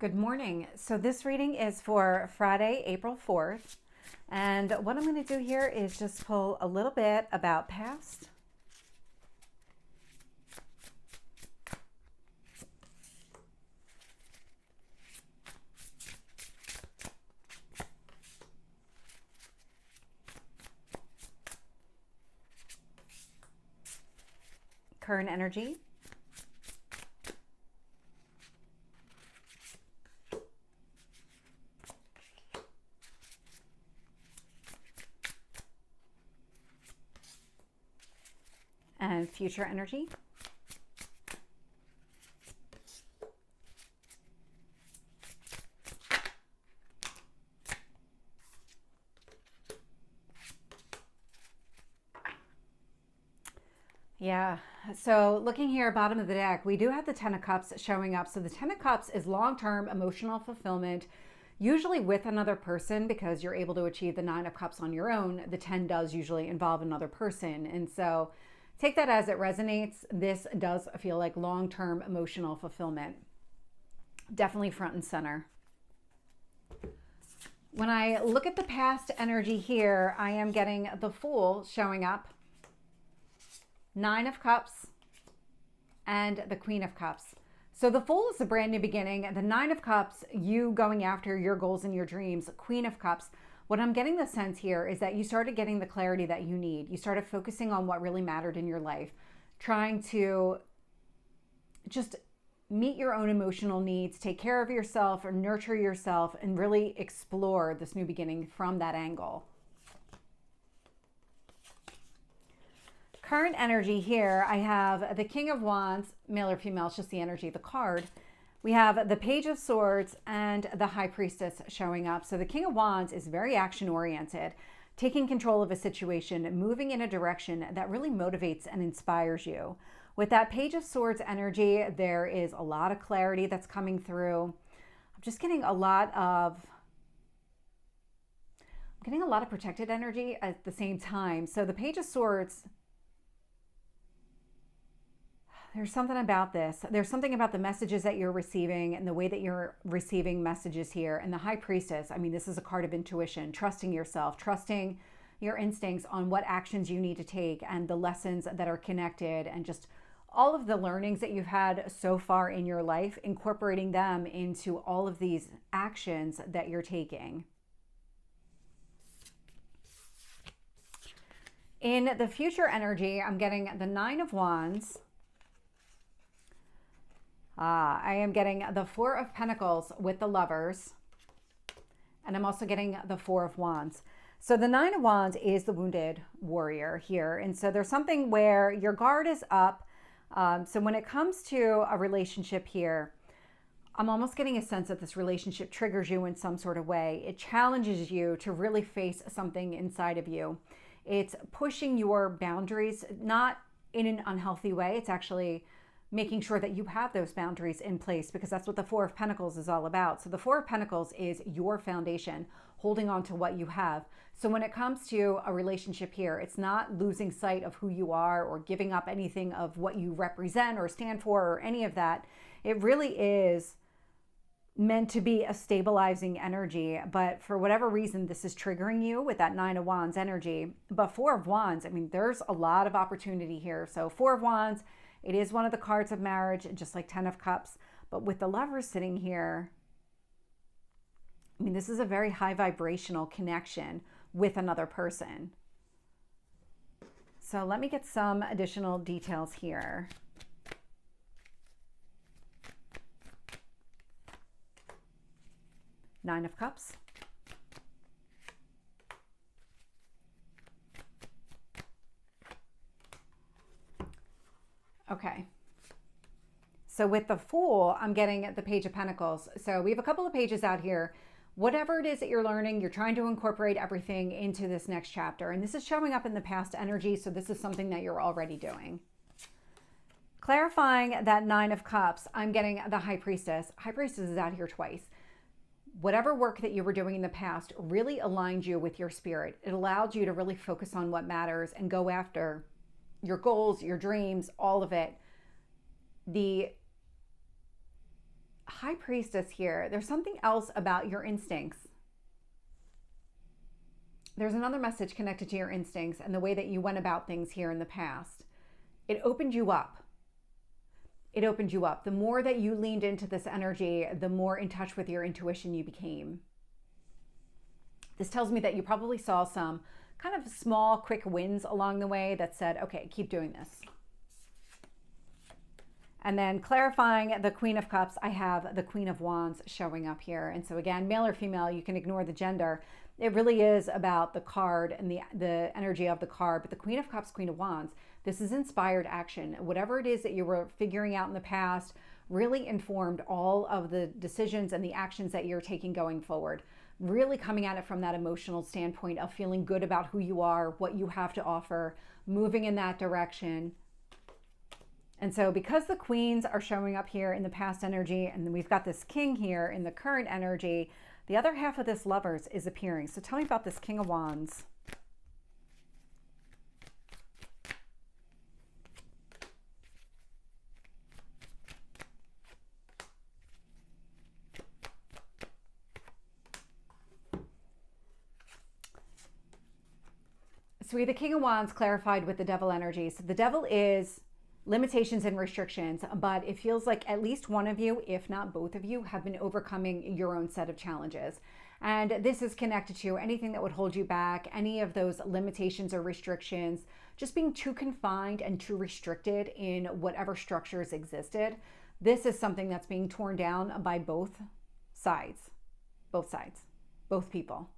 Good morning. So this reading is for Friday, April 4th. And what I'm going to do here is just pull a little bit about past, current energy, and future energy. Yeah, so looking here, bottom of the deck, we do have the Ten of Cups showing up. So the Ten of Cups is long-term emotional fulfillment, usually with another person, because you're able to achieve the Nine of Cups on your own. The 10 does usually involve another person. And so take that as it resonates. This does feel like long-term emotional fulfillment. Definitely front and center. When I look at the past energy here, I am getting the Fool showing up, Nine of Cups, and the Queen of Cups. So the Fool is a brand new beginning. The Nine of Cups, you going after your goals and your dreams. Queen of Cups, what I'm getting the sense here is that you started getting the clarity that you need. You started focusing on what really mattered in your life, trying to just meet your own emotional needs, take care of yourself or nurture yourself, and really explore this new beginning from that angle. Current energy here, I have the King of Wands, male or female, it's just the energy, the card. We have the Page of Swords and the High Priestess showing up. So the King of Wands is very action-oriented, taking control of a situation, moving in a direction that really motivates and inspires you. With that Page of Swords energy, there is a lot of clarity that's coming through. I'm just getting a lot of protected energy at the same time. So the Page of Swords, there's something about this. There's something about the messages that you're receiving and the way that you're receiving messages here. And the High Priestess, I mean, this is a card of intuition, trusting yourself, trusting your instincts on what actions you need to take and the lessons that are connected and just all of the learnings that you've had so far in your life, incorporating them into all of these actions that you're taking. In the future energy, I'm getting the Nine of Wands. I am getting the Four of Pentacles with the Lovers. And I'm also getting the Four of Wands. So the Nine of Wands is the wounded warrior here. And so there's something where your guard is up. So when it comes to a relationship here, I'm almost getting a sense that this relationship triggers you in some sort of way. It challenges you to really face something inside of you. It's pushing your boundaries, not in an unhealthy way. It's actually making sure that you have those boundaries in place, because that's what the Four of Pentacles is all about. So the Four of Pentacles is your foundation, holding on to what you have. So when it comes to a relationship here, it's not losing sight of who you are or giving up anything of what you represent or stand for or any of that. It really is meant to be a stabilizing energy, but for whatever reason, this is triggering you with that Nine of Wands energy. But Four of Wands, I mean, there's a lot of opportunity here. So Four of Wands, it is one of the cards of marriage, just like Ten of Cups. But with the Lovers sitting here, I mean, this is a very high vibrational connection with another person. So let me get some additional details here. Nine of Cups. Okay. So with the Fool, I'm getting the Page of Pentacles. So we have a couple of pages out here. Whatever it is that you're learning, you're trying to incorporate everything into this next chapter. And this is showing up in the past energy. So this is something that you're already doing. Clarifying that Nine of Cups, I'm getting the High Priestess. High Priestess is out here twice. Whatever work that you were doing in the past really aligned you with your spirit. It allowed you to really focus on what matters and go after your goals, your dreams, all of it. The High Priestess here, there's something else about your instincts. There's another message connected to your instincts and the way that you went about things here in the past. It opened you up. It opened you up. The more that you leaned into this energy, the more in touch with your intuition you became. This tells me that you probably saw some kind of small, quick wins along the way that said, okay, keep doing this. And then clarifying the Queen of Cups, I have the Queen of Wands showing up here. And so again, male or female, you can ignore the gender. It really is about the card and the energy of the card. But the Queen of Cups, Queen of Wands, this is inspired action. Whatever it is that you were figuring out in the past really informed all of the decisions and the actions that you're taking going forward. Really coming at it from that emotional standpoint of feeling good about who you are, what you have to offer, moving in that direction. And so because the queens are showing up here in the past energy, and then we've got this king here in the current energy, the other half of this lovers is appearing. So tell me about this King of Wands. So we have the King of Wands clarified with the Devil energy. So the Devil is limitations and restrictions, but it feels like at least one of you, if not both of you, have been overcoming your own set of challenges. And this is connected to anything that would hold you back, any of those limitations or restrictions, just being too confined and too restricted in whatever structures existed. This is something that's being torn down by both sides, both people.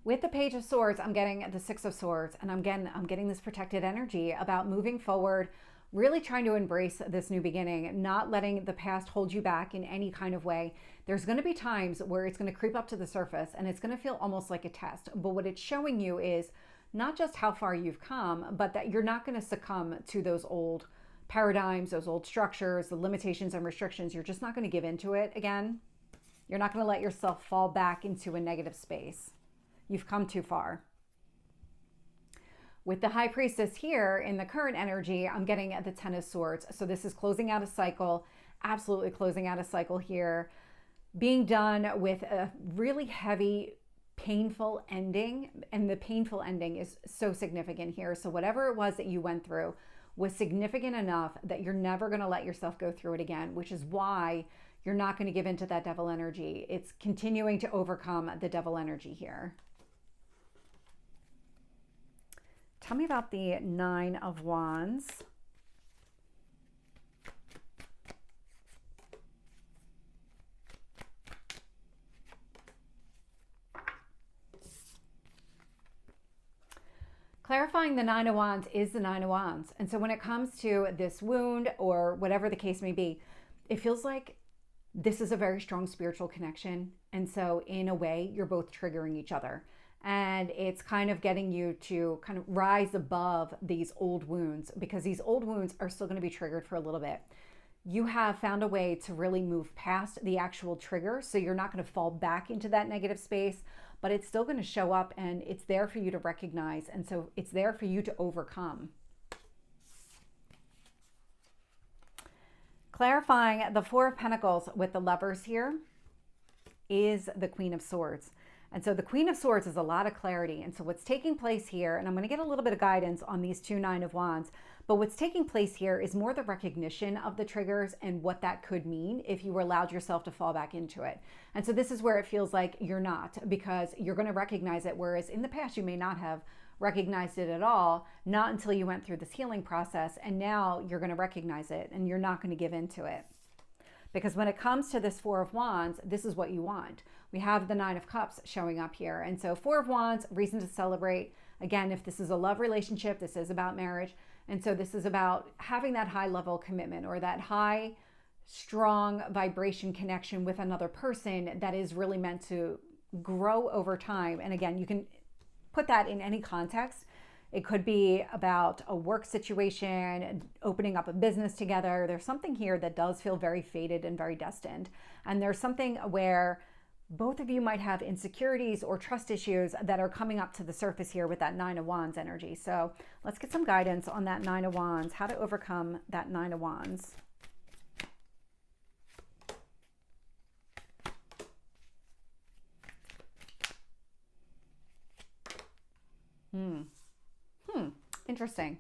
With the Page of Swords, I'm getting the Six of Swords, and I'm getting this protected energy about moving forward, really trying to embrace this new beginning, not letting the past hold you back in any kind of way. There's going to be times where it's going to creep up to the surface and it's going to feel almost like a test. But what it's showing you is not just how far you've come, but that you're not going to succumb to those old paradigms, those old structures, the limitations and restrictions. You're just not going to give into it again. You're not going to let yourself fall back into a negative space. You've come too far. With the High Priestess here in the current energy, I'm getting the Ten of Swords. So this is closing out a cycle, absolutely closing out a cycle here, being done with a really heavy, painful ending. And the painful ending is so significant here. So whatever it was that you went through was significant enough that you're never going to let yourself go through it again, which is why you're not going to give into that Devil energy. It's continuing to overcome the Devil energy here. Tell me about the Nine of Wands. Clarifying the Nine of Wands is the Nine of Wands. And so when it comes to this wound or whatever the case may be, it feels like this is a very strong spiritual connection. And so in a way, you're both triggering each other. And it's kind of getting you to kind of rise above these old wounds, because these old wounds are still going to be triggered for a little bit. You have found a way to really move past the actual trigger. So you're not going to fall back into that negative space, but it's still going to show up and it's there for you to recognize. And so it's there for you to overcome. Clarifying the Four of Pentacles with the Lovers here is the Queen of Swords. And so the Queen of Swords is a lot of clarity. And so what's taking place here, and I'm going to get a little bit of guidance on these two Nine of Wands, but what's taking place here is more the recognition of the triggers and what that could mean if you allowed yourself to fall back into it. And so this is where it feels like you're not, because you're going to recognize it, whereas in the past you may not have recognized it at all, not until you went through this healing process, and now you're going to recognize it and you're not going to give into it. Because when it comes to this Four of Wands, this is what you want. We have the Nine of Cups showing up here. And so Four of Wands, reason to celebrate. Again, if this is a love relationship, this is about marriage. And so this is about having that high level commitment or that high, strong vibration connection with another person that is really meant to grow over time. And again, you can put that in any context. It could be about a work situation, opening up a business together. There's something here that does feel very fated and very destined. And there's something where both of you might have insecurities or trust issues that are coming up to the surface here with that Nine of Wands energy. So let's get some guidance on that Nine of Wands, how to overcome that Nine of Wands. Interesting.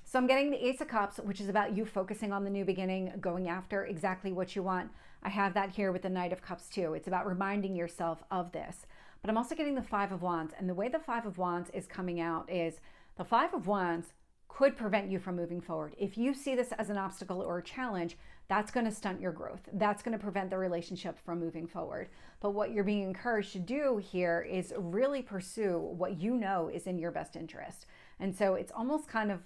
So I'm getting the Ace of Cups, which is about you focusing on the new beginning, going after exactly what you want. I have that here with the Knight of Cups too. It's about reminding yourself of this. But I'm also getting the Five of Wands. And the way the Five of Wands is coming out is the Five of Wands could prevent you from moving forward. If you see this as an obstacle or a challenge, that's going to stunt your growth. That's going to prevent the relationship from moving forward. But what you're being encouraged to do here is really pursue what you know is in your best interest. And so it's almost kind of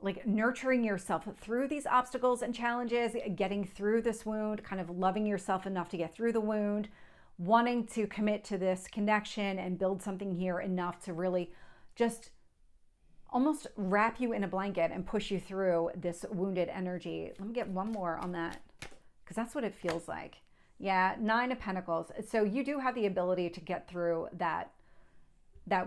like nurturing yourself through these obstacles and challenges, getting through this wound, kind of loving yourself enough to get through the wound, wanting to commit to this connection and build something here enough to really just almost wrap you in a blanket and push you through this wounded energy. Let me get one more on that, because that's what it feels like. Yeah, Nine of Pentacles. So you do have the ability to get through that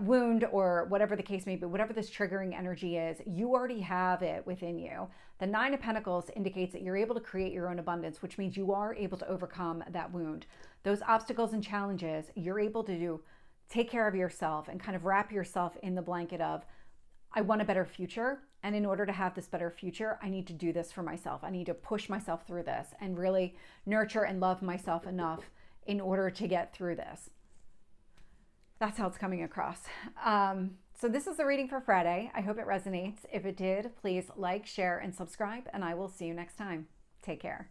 wound, or whatever the case may be, whatever this triggering energy is, you already have it within you. The Nine of Pentacles indicates that you're able to create your own abundance, which means you are able to overcome that wound. Those obstacles and challenges, you're able to take care of yourself and kind of wrap yourself in the blanket of, I want a better future. And in order to have this better future, I need to do this for myself. I need to push myself through this and really nurture and love myself enough in order to get through this. That's how it's coming across. So this is the reading for Friday. I hope it resonates. If it did, please like, share, and subscribe, and I will see you next time. Take care.